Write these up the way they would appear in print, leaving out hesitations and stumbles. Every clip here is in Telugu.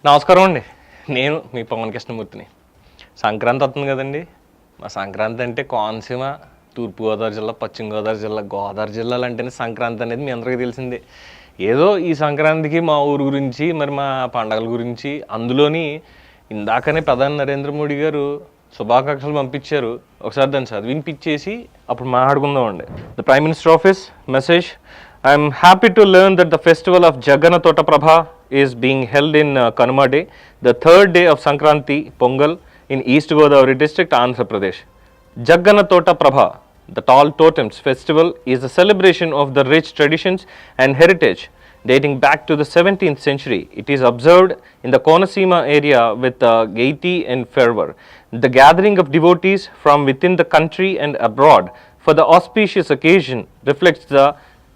నమస్కారం అండి. నేను మీ పవన్ కృష్ణమూర్తిని. సంక్రాంతి వస్తుంది కదండి. మా సంక్రాంతి అంటే కోనసీమ, తూర్పుగోదావరి జిల్లా, పశ్చిమ గోదావరి జిల్లా, గోదావరి జిల్లాలు అంటేనే సంక్రాంతి అనేది మీ అందరికీ తెలిసిందే. ఏదో ఈ సంక్రాంతికి మా ఊరు గురించి, మరి మా పండగల గురించి, అందులోని ఇందాకనే ప్రధాని నరేంద్ర మోడీ గారు శుభాకాంక్షలు పంపించారు. ఒకసారి దాన్ని చదివినిపించేసి అప్పుడు మాట్లాడుకుందామండి. The prime minister office message. I'm happy to learn that the festival of Jagganna Thota Prabha is being held in Kanuma Day, the third day of Sankranti Pongal in East Godavari district, Andhra Pradesh. Jaganna Tota Prabha, the Tall Totems festival, is a celebration of the rich traditions and heritage dating back to the 17th century. It is observed in the Konasima area with gaiety and fervor. The gathering of devotees from within the country and abroad for the auspicious occasion reflects the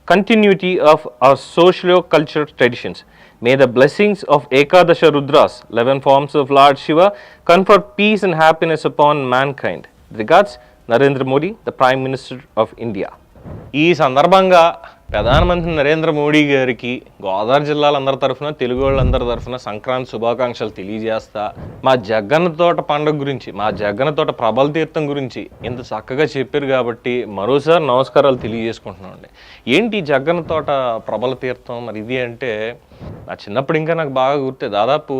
continuity of our socio-cultural traditions. May the blessings of Ekadasha Rudras, 11 forms of Lord Shiva, confer peace and happiness upon mankind. Regards, Narendra Modi, the Prime Minister of India. ఈ సందర్భంగా ప్రధానమంత్రి నరేంద్ర మోడీ గారికి గోదావరి జిల్లాలందరి తరఫున, తెలుగు వాళ్ళందరి తరఫున సంక్రాంతి శుభాకాంక్షలు తెలియజేస్తా, మా జగన్న తోట పండుగ గురించి, మా జగన్న తోట ప్రబల తీర్థం గురించి ఇంత చక్కగా చెప్పారు కాబట్టి మరోసారి నమస్కారాలు తెలియజేసుకుంటున్నామండి. ఏంటి జగన్న తోట ప్రబల తీర్థం? మరి ఇది అంటే నా చిన్నప్పుడు ఇంకా నాకు బాగా గుర్తే. దాదాపు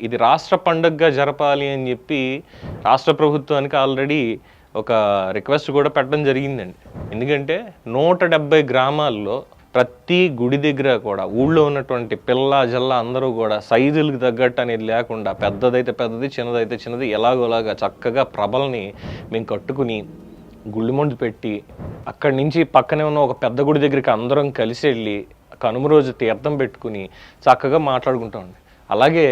ఇది రాష్ట్ర పండుగగా జరపాలి అని చెప్పి రాష్ట్ర ప్రభుత్వానికి ఆల్రెడీ ఒక రిక్వెస్ట్ కూడా పెట్టడం జరిగిందండి. ఎందుకంటే 170 గ్రామాల్లో ప్రతి గుడి దగ్గర కూడా ఊళ్ళో ఉన్నటువంటి పిల్ల జల్ల అందరూ కూడా సైజులకు తగ్గట్టు అనేది లేకుండా పెద్దదైతే పెద్దది, చిన్నదైతే చిన్నది, ఎలాగోలాగా చక్కగా ప్రభల్ని మేము కట్టుకుని గుళ్ళిమండు పెట్టి అక్కడి నుంచి పక్కనే ఉన్న ఒక పెద్ద గుడి దగ్గరికి అందరం కలిసి వెళ్ళి కనుమ రోజు తీర్థం పెట్టుకుని చక్కగా మాట్లాడుకుంటామండి. అలాగే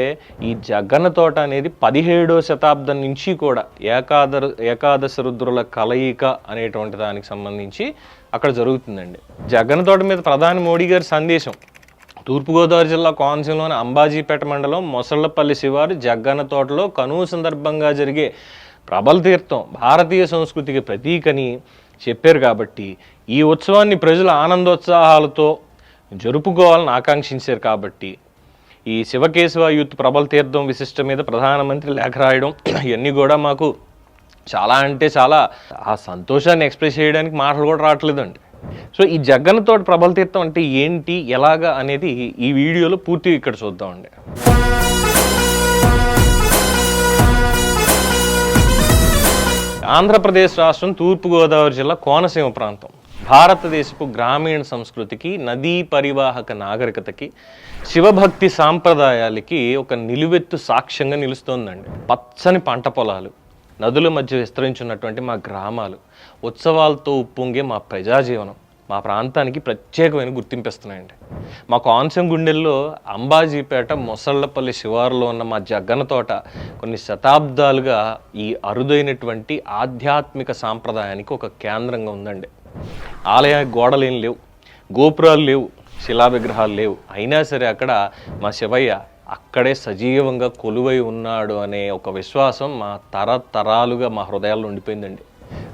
ఈ జగన్న తోట అనేది 17వ శతాబ్దం నుంచి కూడా ఏకాదశ రుద్రుల కలయిక అనేటువంటి దానికి సంబంధించి అక్కడ జరుగుతుందండి. జగన్న తోట మీద ప్రధాని మోడీ గారి సందేశం. తూర్పుగోదావరి జిల్లా కోనసీమలోని అంబాజీపేట మండలం మొసళ్లపల్లి శివారు జగన్న తోటలో కనుమ సందర్భంగా జరిగే ప్రబల తీర్థం భారతీయ సంస్కృతికి ప్రతీకని చెప్పారు. కాబట్టి ఈ ఉత్సవాన్ని ప్రజలు ఆనందోత్సాహాలతో జరుపుకోవాలని ఆకాంక్షించారు. కాబట్టి ఈ శివకేశవ యూత్ ప్రబల తీర్థం విశిష్ట మీద ప్రధానమంత్రి లేఖ రాయడం ఇవన్నీ కూడా మాకు చాలా అంటే చాలా ఆ సంతోషాన్ని ఎక్స్ప్రెస్ చేయడానికి మాటలు కూడా రావట్లేదండి. సో ఈ జగన్న తోట ప్రబల తీర్థం అంటే ఏంటి, ఎలాగా అనేది ఈ వీడియోలో పూర్తిగా ఇక్కడ చూద్దామండి. ఆంధ్రప్రదేశ్ రాష్ట్రం తూర్పుగోదావరి జిల్లా కోనసీమ ప్రాంతం భారతదేశపు గ్రామీణ సంస్కృతికి, నదీ పరివాహక నాగరికతకి, శివభక్తి సాంప్రదాయాలకి ఒక నిలువెత్తు సాక్ష్యంగా నిలుస్తోందండి. పచ్చని పంట పొలాలు, నదుల మధ్య విస్తరించున్నటువంటి మా గ్రామాలు, ఉత్సవాలతో ఉప్పొంగే మా ప్రజాజీవనం మా ప్రాంతానికి ప్రత్యేకమైన గుర్తింపిస్తున్నాయండి. మా కోనసీమ గుండెల్లో అంబాజీపేట మొసళ్లపల్లి శివారులో ఉన్న మా జగన్న తోట కొన్ని శతాబ్దాలుగా ఈ అరుదైనటువంటి ఆధ్యాత్మిక సాంప్రదాయానికి ఒక కేంద్రంగా ఉందండి. ఆలయ గోడలేం లేవు, గోపురాలు లేవు, శిలా విగ్రహాలు లేవు. అయినా సరే అక్కడ మా శివయ్య అక్కడే సజీవంగా కొలువై ఉన్నాడు అనే ఒక విశ్వాసం మా తరతరాలుగా మా హృదయాల్లో ఉండిపోయిందండి.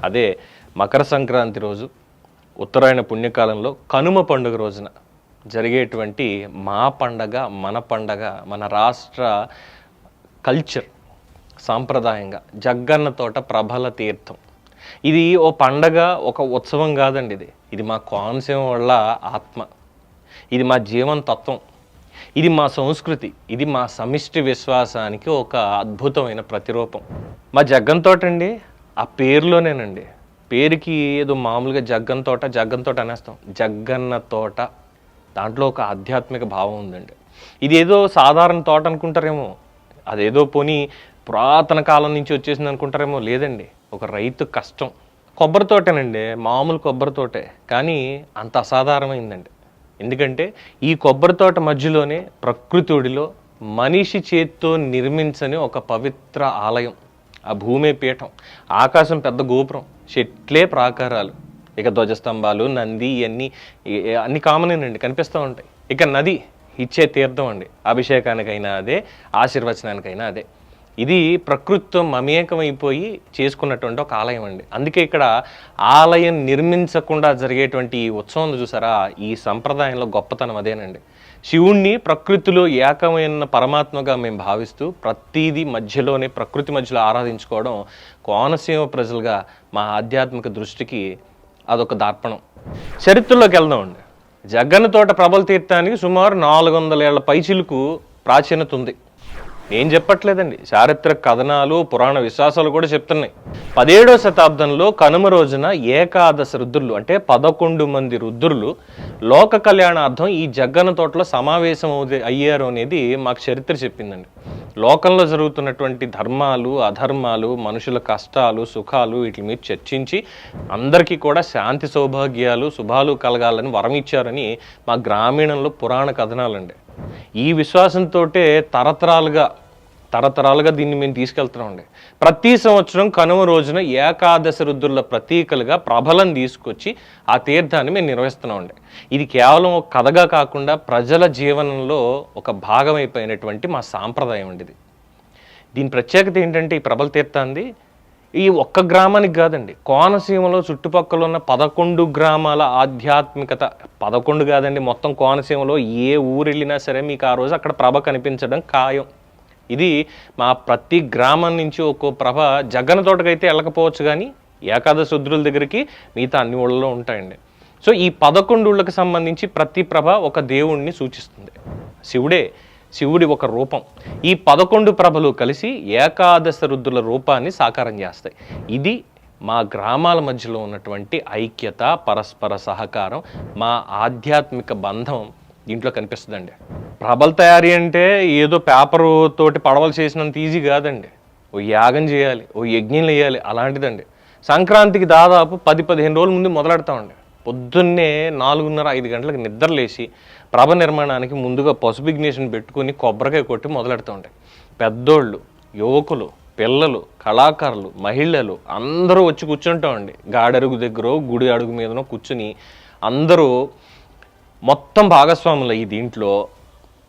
అదే మకర సంక్రాంతి రోజు, ఉత్తరాయణ పుణ్యకాలంలో కనుమ పండుగ రోజున జరిగేటువంటి మా పండగ, మన పండగ, మన రాష్ట్ర కల్చర్ సాంప్రదాయంగా జగన్న తోట ప్రబల తీర్థం. ఇది ఓ పండగ, ఒక ఉత్సవం కాదండి. ఇది మా కోనసీమ వాళ్ళ ఆత్మ, ఇది మా జీవన తత్వం, ఇది మా సంస్కృతి, ఇది మా సమిష్టి విశ్వాసానికి ఒక అద్భుతమైన ప్రతిరూపం. మా జగన్ తోట అండి ఆ పేరులోనేనండి. పేరుకి ఏదో మామూలుగా జగన్ తోట అనేస్తాం. జగన్న తోట దాంట్లో ఒక ఆధ్యాత్మిక భావం ఉందండి. ఇది ఏదో సాధారణ తోట అనుకుంటారేమో, అదేదో పోనీ పురాతన కాలం నుంచి వచ్చేసింది అనుకుంటారేమో. లేదండి, ఒక రైతు కష్టం. కొబ్బరి తోటేనండి, మామూలు కొబ్బరి తోటే, కానీ అంత అసాధారణమైందండి. ఎందుకంటే ఈ కొబ్బరి తోట మధ్యలోనే ప్రకృతుడిలో మనిషి చేత్తో నిర్మించని ఒక పవిత్ర ఆలయం. ఆ భూమే పీఠం, ఆకాశం పెద్ద గోపురం, చెట్లే ప్రాకారాలు, ఇక ధ్వజస్తంభాలు, నంది, ఇవన్నీ అన్ని కామనేనండి, కనిపిస్తూ ఉంటాయి. ఇక నది ఇచ్చే తీర్థం అండి, అభిషేకానికైనా అదే, ఆశీర్వచనానికైనా అదే. ఇది ప్రకృతితో మమేకమైపోయి చేసుకున్నటువంటి ఒక ఆలయం అండి. అందుకే ఇక్కడ ఆలయం నిర్మించకుండా జరిగేటువంటి ఈ ఉత్సవం చూసారా, ఈ సంప్రదాయంలో గొప్పతనం అదేనండి. శివుణ్ణి ప్రకృతిలో ఏకమైన పరమాత్మగా మేము భావిస్తూ ప్రతీది మధ్యలోనే ప్రకృతి మధ్యలో ఆరాధించుకోవడం కోనసీమ ప్రజలుగా మా ఆధ్యాత్మిక దృష్టికి అదొక దర్పణం. చరిత్రలోకి వెళ్దామండి. జగ్గన్నతోట ప్రబల తీర్థానికి సుమారు 400 ఏళ్ల పైచిలుకు ప్రాచీనత ఉంది. నేను చెప్పట్లేదండి, చారిత్రక కథనాలు పురాణ విశ్వాసాలు కూడా చెప్తున్నాయి. 17వ శతాబ్దంలో కనుమ రోజున ఏకాదశ రుద్రులు అంటే 11 మంది రుద్రులు లోక కళ్యాణార్థం ఈ జగ్గన్న తోటలో సమావేశం అయ్యారు అనేది మాకు చరిత్ర చెప్పిందండి. లోకంలో జరుగుతున్నటువంటి ధర్మాలు అధర్మాలు మనుషుల కష్టాలు సుఖాలు వీటి మీద చర్చించి అందరికీ కూడా శాంతి సౌభాగ్యాలు శుభాలు కలగాలని వరం ఇచ్చారని మా గ్రామీణంలో పురాణ కథనాలండి. ఈ విశ్వాసంతో తరతరాలుగా దీన్ని మేము తీసుకెళ్తున్నామండి. ప్రతి సంవత్సరం కనుమ రోజున ఏకాదశి రుద్రుల ప్రతీకలుగా ప్రభలను తీసుకొచ్చి ఆ తీర్థాన్ని మేము నిర్వహిస్తున్నామండి. ఇది కేవలం ఒక కథగా కాకుండా ప్రజల జీవనంలో ఒక భాగమైపోయినటువంటి మా సాంప్రదాయం అండి. దీని ప్రత్యేకత ఏంటంటే ఈ ప్రభల తీర్థాన్ని ఈ ఒక్క గ్రామానికి కాదండి, కోనసీమలో చుట్టుపక్కల ఉన్న 11 గ్రామాల ఆధ్యాత్మికత, 11 కాదండి, మొత్తం కోనసీమలో ఏ ఊరు వెళ్ళినా సరే మీకు ఆ రోజు అక్కడ ప్రభ కనిపించడం ఖాయం. ఇది మా ప్రతి గ్రామం నుంచి ఒక్కో ప్రభ జగ్గన్న తోటకైతే వెళ్ళకపోవచ్చు, కానీ ఏకాదశి రుద్రుల దగ్గరికి మిగతా అన్ని ఊళ్ళలో ఉంటాయండి. సో ఈ 11 ఊళ్ళకి సంబంధించి ప్రతి ప్రభ ఒక దేవుణ్ణి సూచిస్తుంది. శివుడి ఒక రూపం. ఈ 11 ప్రభలు కలిసి ఏకాదశి రుద్రుల రూపాన్ని సాకారం చేస్తాయి. ఇది మా గ్రామాల మధ్యలో ఉన్నటువంటి ఐక్యత, పరస్పర సహకారం, మా ఆధ్యాత్మిక బంధం దీంట్లో కనిపిస్తుందండి. ప్రభల తయారీ అంటే ఏదో పేపరు తోటి పడవలు చేసినంత ఈజీ కాదండి. ఓ యాగం చేయాలి, ఓ యజ్ఞం వేయాలి, అలాంటిదండి. సంక్రాంతికి దాదాపు 10-15 రోజుల ముందు మొదలెడతామండి. పొద్దున్నే 4:30-5 గంటలకు నిద్రలేసి ప్రభ నిర్మాణానికి ముందుగా పసుపు ఇగ్నిషన్ పెట్టుకుని కొబ్బరికాయ కొట్టి మొదలెడుతూ పెద్దోళ్ళు, యువకులు, పిల్లలు, కళాకారులు, మహిళలు అందరూ వచ్చి కూర్చుంటామండి. గాడడుగు దగ్గర గుడి అడుగు మీదనో కూర్చుని అందరూ మొత్తం భాగస్వాములు ఈ దీంట్లో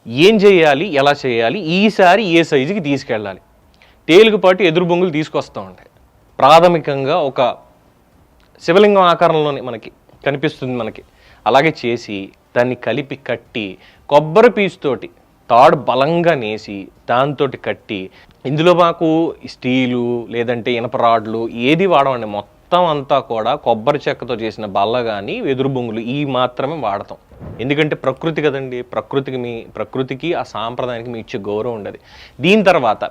ఏం చేయాలి, ఎలా చేయాలి, ఈసారి ఏ సైజుకి తీసుకెళ్ళాలి, తేలికపాటి ఎదురు బొంగులు తీసుకొస్తూ ఉంటాయి. ప్రాథమికంగా ఒక శివలింగం ఆకారంలోనే మనకి కనిపిస్తుంది. మనకి అలాగే చేసి దాన్ని కలిపి కట్టి కొబ్బరి పీచుతోటి తాడు బలంగా నేసి దాంతో కట్టి, ఇందులో మాకు స్టీలు లేదంటే ఇనప రాడ్లు ఏది వాడమండి. మొత్తం అంతా కూడా కొబ్బరి చెక్కతో చేసిన బల్ల కానీ వెదురు బొంగులు ఈ మాత్రమే వాడతాం. ఎందుకంటే ప్రకృతి కదండి, ప్రకృతికి ఆ సాంప్రదాయానికి మీ ఇచ్చే గౌరవం ఉండదు. దీని తర్వాత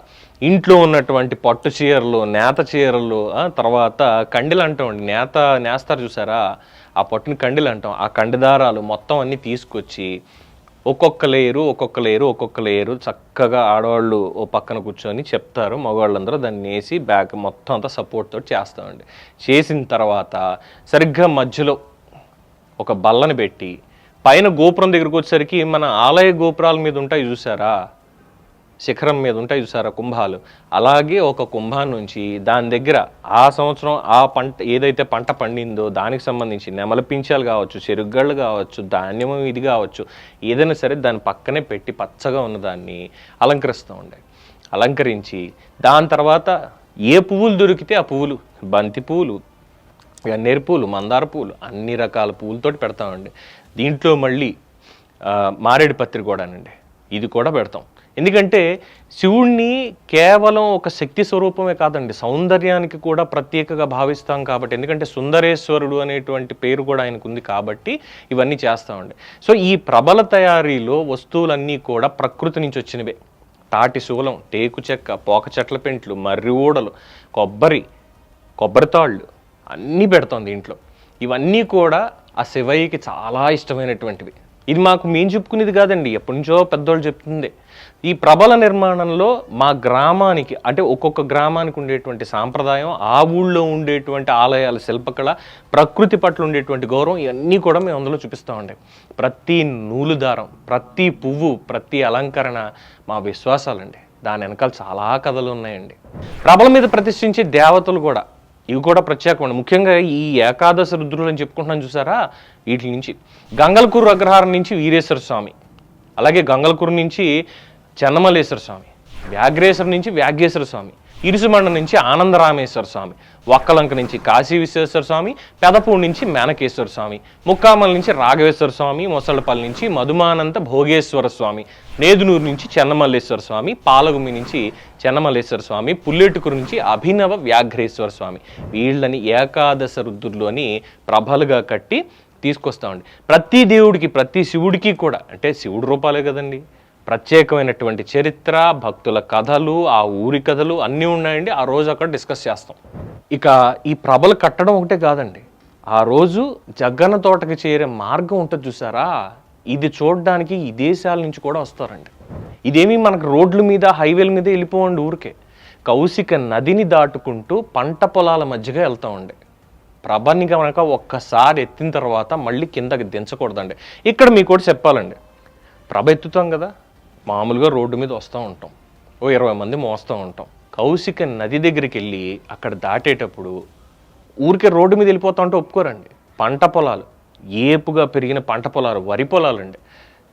ఇంట్లో ఉన్నటువంటి పట్టు చీరలు, నేత చీరలు, తర్వాత కండెలు అంటామండి. నేస్తారు చూసారా, ఆ పట్టుని కండెలు అంటాం. ఆ కండెదారాలు మొత్తం అన్నీ తీసుకొచ్చి ఒక్కొక్క లేయరు చక్కగా ఆడవాళ్ళు ఓ పక్కన కూర్చొని చెప్తారు, మగవాళ్ళందరూ దాన్ని వేసి బ్యాక్ మొత్తం అంతా సపోర్ట్ తోటి చేస్తామండి. చేసిన తర్వాత సరిగ్గా మధ్యలో ఒక బల్లని పెట్టి పైన గోపురం దగ్గరకు వచ్చేసరికి మన ఆలయ గోపురాల మీద ఉంటాయి చూసారా, శిఖరం మీద ఉంటాయి చూసారా కుంభాలు, అలాగే ఒక కుంభాన్ని నుంచి దాని దగ్గర ఆ సంవత్సరం ఆ పంట ఏదైతే పంట పండిందో దానికి సంబంధించి నెమల పించాలు కావచ్చు, చెరుగ్గళ్ళు కావచ్చు, ధాన్యం ఇది కావచ్చు, ఏదైనా సరే దాని పక్కనే పెట్టి పచ్చగా ఉన్నదాన్ని అలంకరిస్తూ ఉండే. అలంకరించి దాని తర్వాత ఏ పువ్వులు దొరికితే ఆ పువ్వులు, బంతి పువ్వులు, గన్నేరు పూలు, మందార పూలు, అన్ని రకాల పువ్వులతోటి పెడతామండి. దీంట్లో మళ్ళీ మారేడు పత్రి కూడానండి, ఇది కూడా పెడతాం. ఎందుకంటే శివుణ్ణి కేవలం ఒక శక్తి స్వరూపమే కాదండి, సౌందర్యానికి కూడా ప్రత్యేకగా భావిస్తాం కాబట్టి. ఎందుకంటే సుందరేశ్వరుడు అనేటువంటి పేరు కూడా ఆయనకు ఉంది కాబట్టి ఇవన్నీ చేస్తామండి. సో ఈ ప్రభల తయారీలో వస్తువులన్నీ కూడా ప్రకృతి నుంచి వచ్చినవే. తాటి శూలం, టేకు చెక్క, పోక చెట్ల పెంట్లు, మర్రి ఊడలు, కొబ్బరితాళ్ళు అన్నీ పెడతాం దీంట్లో. ఇవన్నీ కూడా ఆ శివయ్యకి చాలా ఇష్టమైనటువంటివి. ఇది మాకు మేము చెప్పుకునేది కాదండి, ఎప్పటి నుంచో పెద్దోళ్ళు చెప్తుంది. ఈ ప్రభల నిర్మాణంలో మా గ్రామానికి అంటే ఒక్కొక్క గ్రామానికి ఉండేటువంటి సాంప్రదాయం, ఆ ఊళ్ళో ఉండేటువంటి ఆలయాల శిల్పకళ, ప్రకృతి పట్ల ఉండేటువంటి గౌరవం ఇవన్నీ కూడా మేము అందులో చూపిస్తామండి. ప్రతి నూలు దారం, ప్రతి పువ్వు, ప్రతి అలంకరణ మా విశ్వాసాలండి. దాని వెనకాల చాలా కథలు ఉన్నాయండి. ప్రభల మీద ప్రతిష్ఠించే దేవతలు కూడా ఇవి కూడా ప్రత్యేకమండి. ముఖ్యంగా ఈ ఏకాదశి రుద్రులు అని చెప్పుకుంటున్నాను చూసారా, వీటి నుంచి గంగలకూరు అగ్రహారం నుంచి వీరేశ్వర స్వామి, అలాగే గంగలకూరు నుంచి చెన్నమల్లేశ్వర స్వామి, వ్యాఘ్రేశ్వర నుంచి వ్యాఘ్రేశ్వర స్వామి, ఇరుసుమండ నుంచి ఆనందరామేశ్వర స్వామి, వక్కలంక నుంచి కాశీ విశ్వేశ్వర స్వామి, పెదపూడి నుంచి మేనకేశ్వర స్వామి, ముక్కామల నుంచి రాఘవేశ్వర స్వామి, మొసళ్ళపల్లి నుంచి మధుమానంత భోగేశ్వర స్వామి, నేదునూరు నుంచి చెన్నమల్లేశ్వర స్వామి, పాలగుమి నుంచి చెన్నమల్లేశ్వర స్వామి, పుల్లెటుకూరు నుంచి అభినవ వ్యాఘ్రేశ్వర స్వామి. వీళ్ళని ఏకాదశ రుద్రులు అని ప్రభలుగా కట్టి తీసుకొస్తామండి. ప్రతి దేవుడికి, ప్రతి శివుడికి కూడా, అంటే శివుడు రూపాలే కదండి, ప్రత్యేకమైనటువంటి చరిత్ర, భక్తుల కథలు, ఆ ఊరి కథలు అన్నీ ఉన్నాయండి. ఆ రోజు అక్కడ డిస్కస్ చేస్తాం. ఇక ఈ ప్రభలు కట్టడం ఒకటే కాదండి, ఆ రోజు జగ్గన్న తోటకి చేరే మార్గం ఉంటుంది చూసారా, ఇది చూడడానికి ఈ దేశాల నుంచి కూడా వస్తారండి. ఇదేమీ మనకు రోడ్ల మీద, హైవేల మీద వెళ్ళిపోవండి ఊరికే. కౌశిక నదిని దాటుకుంటూ పంట పొలాల మధ్యగా వెళ్తామండి. ప్రభని కనుక ఒక్కసారి ఎత్తిన తర్వాత మళ్ళీ కిందకి దించకూడదండి. ఇక్కడ మీకు కూడా చెప్పాలండి, ప్రభ ఎత్తుతాం కదా, మామూలుగా రోడ్డు మీద వస్తూ ఉంటాం, ఓ 20 మంది మోస్తూ ఉంటాం. కౌశిక నది దగ్గరికి వెళ్ళి అక్కడ దాటేటప్పుడు ఊరికే రోడ్డు మీద వెళ్ళిపోతా ఉంటే ఒప్పుకోరండి. పంట పొలాలు, ఏపుగా పెరిగిన పంట పొలాలు, వరి పొలాలండి,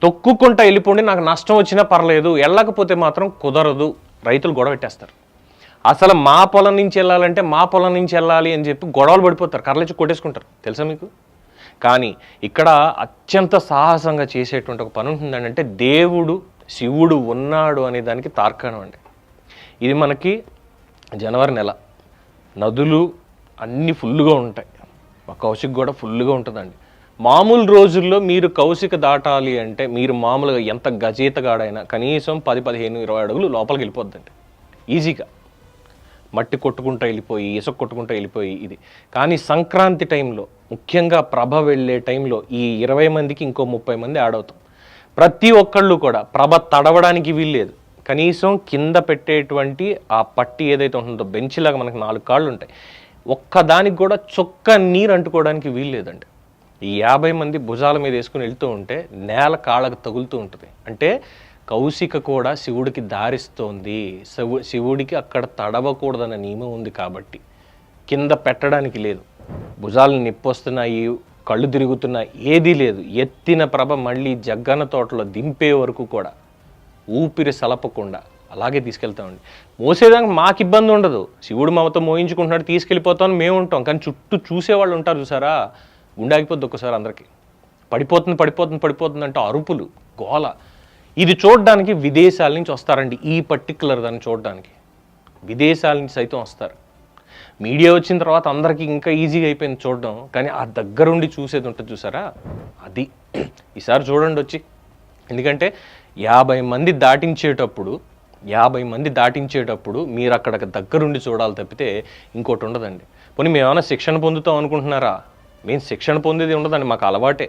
తొక్కుకుంటా వెళ్ళిపోండి, నాకు నష్టం వచ్చినా పర్లేదు, వెళ్ళకపోతే మాత్రం కుదరదు, రైతులు గొడవ పెట్టేస్తారు. అసలు మా పొలం నుంచి వెళ్ళాలంటే మా పొలం నుంచి వెళ్ళాలి అని చెప్పి గొడవలు పడిపోతారు, కర్రలిచ్చి కొట్టేసుకుంటారు, తెలుసా మీకు? కానీ ఇక్కడ అత్యంత సాహసంగా చేసేటువంటి ఒక పని ఉంటుందండి, అంటే దేవుడు శివుడు ఉన్నాడు అనే దానికి తార్కాణం అండి. ఇది మనకి జనవరి నెల, నదులు అన్నీ ఫుల్గా ఉంటాయి, మా కౌశిక కూడా ఫుల్గా ఉంటుందండి. మామూలు రోజుల్లో మీరు కౌశిక దాటాలి అంటే మీరు మామూలుగా ఎంత గజీతగాడైనా కనీసం 10, 15, 20 అడుగులు లోపలికి వెళ్ళిపోద్దండి ఈజీగా, మట్టి కొట్టుకుంటూ వెళ్ళిపోయి, ఇసుక కొట్టుకుంటూ వెళ్ళిపోయి ఇది. కానీ సంక్రాంతి టైంలో, ముఖ్యంగా ప్రభ వెళ్ళే టైంలో ఈ 20 మందికి ఇంకో 30 మంది యాడ్ అవుతాం. ప్రతి ఒక్కళ్ళు కూడా ప్రభ తడవడానికి వీల్లేదు, కనీసం కింద పెట్టేటువంటి ఆ పట్టి ఏదైతే ఉంటుందో బెంచ్లాగా మనకు 4 కాళ్ళు ఉంటాయి, ఒక్కదానికి కూడా చొక్క నీరు అంటుకోవడానికి వీల్లేదండి. ఈ 50 మంది భుజాల మీద వేసుకుని వెళ్తూ ఉంటే నేల కాళ్ళకు తగులుతూ ఉంటుంది. అంటే కౌశిక కూడా శివుడికి దారిస్తోంది, శివుడికి అక్కడ తడవకూడదన్న నియమం ఉంది కాబట్టి కింద పెట్టడానికి లేదు. భుజాలు నొప్పొస్తున్నాయి, కళ్ళు తిరుగుతున్నాయి, ఏదీ లేదు. ఎత్తిన ప్రభ మళ్ళీ జగ్గన్న తోటలో దింపే వరకు కూడా ఊపిరి సలపకుండా అలాగే తీసుకెళ్తామండి. మోసేదానికి మాకు ఇబ్బంది ఉండదు, శివుడు మమతో మోయించుకుంటున్నాడు, తీసుకెళ్ళిపోతామని మేము ఉంటాం. కానీ చుట్టూ చూసేవాళ్ళు ఉంటారు చూసారా, గుండె ఆగిపోద్ది ఒక్కసారి అందరికీ. పడిపోతుంది పడిపోతుంది పడిపోతుంది అంటే అరుపులు, గోల. ఇది చూడడానికి విదేశాల నుంచి వస్తారండి, ఈ పర్టికులర్ దాన్ని చూడడానికి విదేశాల నుంచి సైతం వస్తారు. మీడియా వచ్చిన తర్వాత అందరికీ ఇంకా ఈజీగా అయిపోయింది చూడడం, కానీ ఆ దగ్గరుండి చూసేది ఉంటుంది చూసారా, అది ఈసారి చూడండి వచ్చి. ఎందుకంటే 50 మంది దాటించేటప్పుడు మీరు అక్కడ దగ్గరుండి చూడాలి తప్పితే ఇంకోటి ఉండదండి. పోనీ మేము ఏమైనా శిక్షణ పొందుతాం అనుకుంటున్నారా? మేము శిక్షణ పొందేది ఉండదండి, మాకు అలవాటే.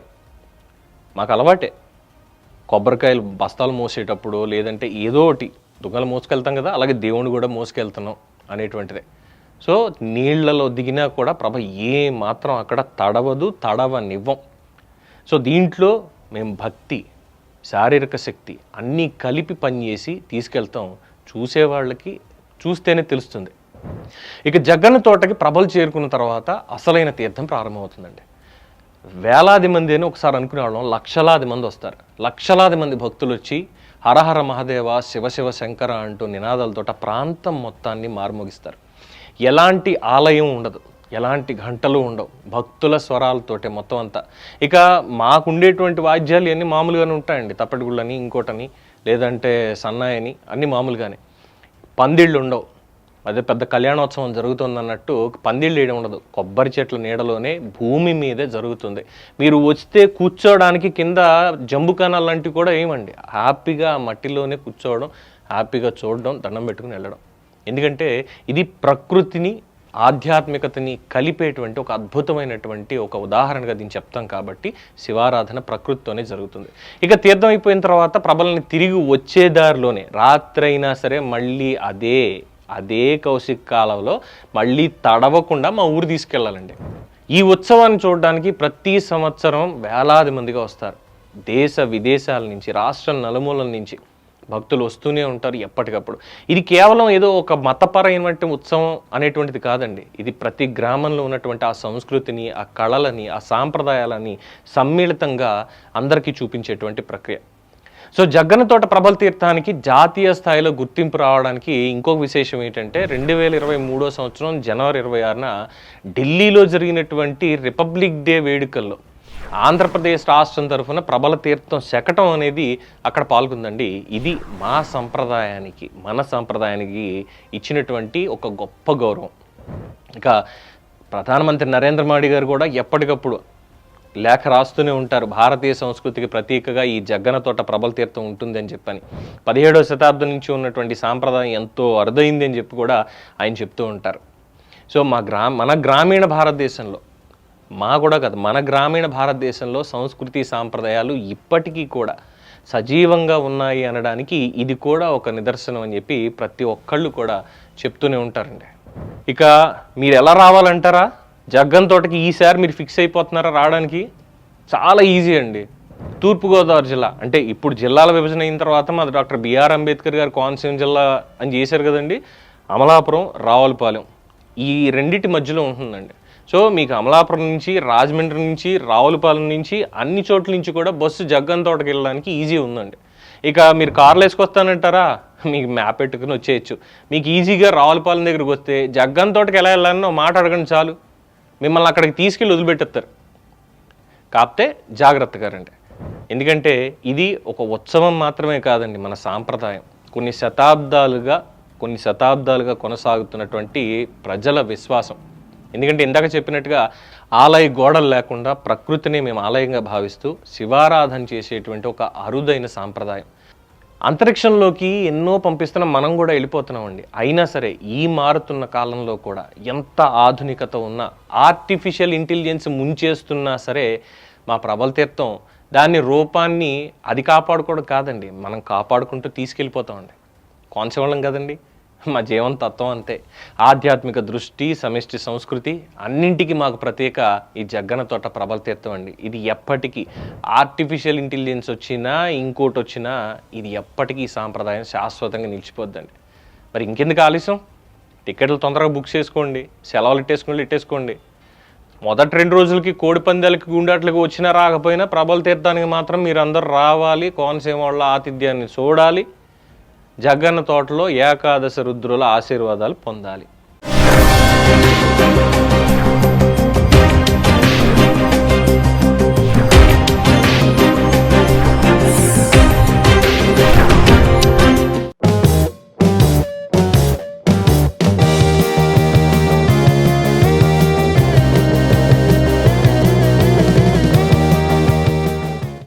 కొబ్బరికాయలు బస్తాలు మోసేటప్పుడు లేదంటే ఏదో ఒకటి దుంగలు మోసుకెళ్తాం కదా, అలాగే దేవుని కూడా మోసుకెళ్తున్నాం అనేటువంటిదే. సో నీళ్లలో దిగినా కూడా ప్రభ ఏ మాత్రం అక్కడ తడవనివ్వం. సో దీంట్లో మేము భక్తి, శారీరక శక్తి అన్నీ కలిపి పనిచేసి తీసుకెళ్తాం. చూసేవాళ్ళకి చూస్తేనే తెలుస్తుంది. ఇక జగ్గన్న తోటకి ప్రభలు చేరుకున్న తర్వాత అసలైన తీర్థం ప్రారంభమవుతుందండి. వేలాది మంది అని ఒకసారి అనుకునేవాళ్ళం, లక్షలాది మంది వస్తారు. లక్షలాది మంది భక్తులు వచ్చి హరహర మహాదేవ, శివ శివ శంకర అంటూ నినాదాలతో ప్రాంతం మొత్తాన్ని మారుమోగిస్తారు. ఎలాంటి ఆలయం ఉండదు, ఎలాంటి గంటలు ఉండవు, భక్తుల స్వరాలతోటే మొత్తం అంతా. ఇక మాకుండేటువంటి వాద్యాలు ఇవన్నీ మామూలుగానే ఉంటాయండి, తప్పటిగుళ్ళని, ఇంకోటని, లేదంటే సన్నాయని, అన్నీ మామూలుగానే. పందిళ్ళు ఉండవు, అదే పెద్ద కళ్యాణోత్సవం జరుగుతుంది అన్నట్టు పందిళ్ళు వేయడం ఉండదు. కొబ్బరి చెట్ల నీడలోనే భూమి మీదే జరుగుతుంది. మీరు వస్తే కూర్చోవడానికి కింద జంబుకానాలు లాంటివి కూడా ఏమండి, హ్యాపీగా మట్టిలోనే కూర్చోవడం, హ్యాపీగా చూడడం, దండం పెట్టుకుని వెళ్ళడం. ఎందుకంటే ఇది ప్రకృతిని, ఆధ్యాత్మికతని కలిపేటువంటి ఒక అద్భుతమైనటువంటి ఒక ఉదాహరణగా దీన్ని చెప్తాం కాబట్టి శివారాధన ప్రకృతితోనే జరుగుతుంది. ఇక తీర్థం అయిపోయిన తర్వాత ప్రభలని తిరిగి వచ్చే దారిలోనే రాత్రి అయినా సరే మళ్ళీ అదే కౌశిక కాలంలో మళ్ళీ తడవకుండా మా ఊరు తీసుకెళ్ళాలండి. ఈ ఉత్సవాన్ని చూడడానికి ప్రతి సంవత్సరం వేలాది మందిగా వస్తారు. దేశ విదేశాల నుంచి, రాష్ట్ర నలుమూలల నుంచి భక్తులు వస్తూనే ఉంటారు ఎప్పటికప్పుడు. ఇది కేవలం ఏదో ఒక మతపరమైనటువంటి ఉత్సవం అనేటువంటిది కాదండి. ఇది ప్రతి గ్రామంలో ఉన్నటువంటి ఆ సంస్కృతిని, ఆ కళలని, ఆ సాంప్రదాయాలని సమ్మిళితంగా అందరికీ చూపించేటువంటి ప్రక్రియ. సో జగ్గన్న తోట ప్రబల తీర్థానికి జాతీయ స్థాయిలో గుర్తింపు రావడానికి ఇంకొక విశేషం ఏంటంటే 2023 సంవత్సరం జనవరి 26న ఢిల్లీలో జరిగినటువంటి రిపబ్లిక్ డే వేడుకల్లో ఆంధ్రప్రదేశ్ రాష్ట్రం తరఫున ప్రబల తీర్థం శకటం అనేది అక్కడ పాల్గొందండి. ఇది మన సంప్రదాయానికి ఇచ్చినటువంటి ఒక గొప్ప గౌరవం. ఇక ప్రధానమంత్రి నరేంద్ర మోడీ గారు కూడా ఎప్పటికప్పుడు లేఖ రాస్తూనే ఉంటారు, భారతీయ సంస్కృతికి ప్రతీకగా ఈ జగ్గన్న తోట ప్రబల తీర్థం ఉంటుంది అని చెప్పని. 17వ శతాబ్దం నుంచి ఉన్నటువంటి సాంప్రదాయం ఎంతో అరుదైంది అని చెప్పి కూడా ఆయన చెప్తూ ఉంటారు. సో మన గ్రామీణ భారతదేశంలో మన గ్రామీణ భారతదేశంలో సంస్కృతి సాంప్రదాయాలు ఇప్పటికీ కూడా సజీవంగా ఉన్నాయి అనడానికి ఇది కూడా ఒక నిదర్శనం అని చెప్పి ప్రతి ఒక్కళ్ళు కూడా చెప్తూనే ఉంటారండి. ఇక మీరు ఎలా రావాలంటారా? జగ్గన్న తోటకి ఈసారి మీరు ఫిక్స్ అయిపోతున్నారా రావడానికి? చాలా ఈజీ అండి. తూర్పుగోదావరి జిల్లా అంటే ఇప్పుడు జిల్లాల విభజన అయిన తర్వాత మాది డాక్టర్ బిఆర్ అంబేద్కర్ గారు కోనసీమ జిల్లా అని చేశారు కదండి. అమలాపురం, రావులపాలెం ఈ రెండింటి మధ్యలో ఉంటుందండి. సో మీకు అమలాపురం నుంచి, రాజమండ్రి నుంచి, రావులపాలెం నుంచి అన్ని చోట్ల నుంచి కూడా బస్సు జగ్గన్న తోటకి వెళ్ళడానికి ఈజీ ఉందండి. ఇక మీరు కార్లు వేసుకొస్తానంటారా? మీకు మ్యాప్ పెట్టుకుని వచ్చేయచ్చు. మీకు ఈజీగా రావులపాలెం దగ్గరికి వస్తే జగ్గన్న తోటకి ఎలా వెళ్ళాలనో మాట అడగండి చాలు, మిమ్మల్ని అక్కడికి తీసుకెళ్ళి వదిలిపెట్టేస్తారు. కాకపోతే జాగ్రత్తగా రండి. ఎందుకంటే ఇది ఒక ఉత్సవం మాత్రమే కాదండి, మన సాంప్రదాయం. కొన్ని శతాబ్దాలుగా కొనసాగుతున్నటువంటి ప్రజల విశ్వాసం. ఎందుకంటే ఇందాక చెప్పినట్టుగా ఆలయ గోడలు లేకుండా ప్రకృతిని మేము ఆలయంగా భావిస్తూ శివారాధన చేసేటువంటి ఒక అరుదైన సాంప్రదాయం. అంతరిక్షంలోకి ఎన్నో పంపిస్తున్నాం, మనం కూడా వెళ్ళిపోతున్నామండి. అయినా సరే ఈ మారుతున్న కాలంలో కూడా ఎంత ఆధునికత ఉన్నా, ఆర్టిఫిషియల్ ఇంటెలిజెన్స్ ముంచేస్తున్నా సరే మా ప్రబల తీర్థం దాని రూపాన్ని అది కాపాడుకోవడం కాదండి, మనం కాపాడుకుంటూ తీసుకెళ్ళిపోతామండి. కోనసీమలం కదండి, మా జీవన తత్వం అంతే. ఆధ్యాత్మిక దృష్టి, సమిష్టి సంస్కృతి అన్నింటికి మాకు ప్రత్యేక ఈ జగ్గన్న తోట ప్రబల తీర్థం అండి. ఇది ఎప్పటికీ ఆర్టిఫిషియల్ ఇంటెలిజెన్స్ వచ్చినా ఇంకోటి వచ్చినా ఇది ఎప్పటికీ సాంప్రదాయం శాశ్వతంగా నిలిచిపోద్దండి. మరి ఇంకెందుకు ఆలస్యం? టికెట్లు తొందరగా బుక్ చేసుకోండి, సెలవులు ఇట్టేసుకోండి. మొదటి 2 రోజులకి కోడి పందాలకి, గుండాట్లకి వచ్చినా రాకపోయినా ప్రబల తీర్థానికి మాత్రం మీరు అందరూ రావాలి, కోనసీమ వాళ్ళ ఆతిథ్యాన్ని చూడాలి, జగ్గన్న తోటలో ఏకాదశ రుద్రుల ఆశీర్వాదాలు పొందాలి.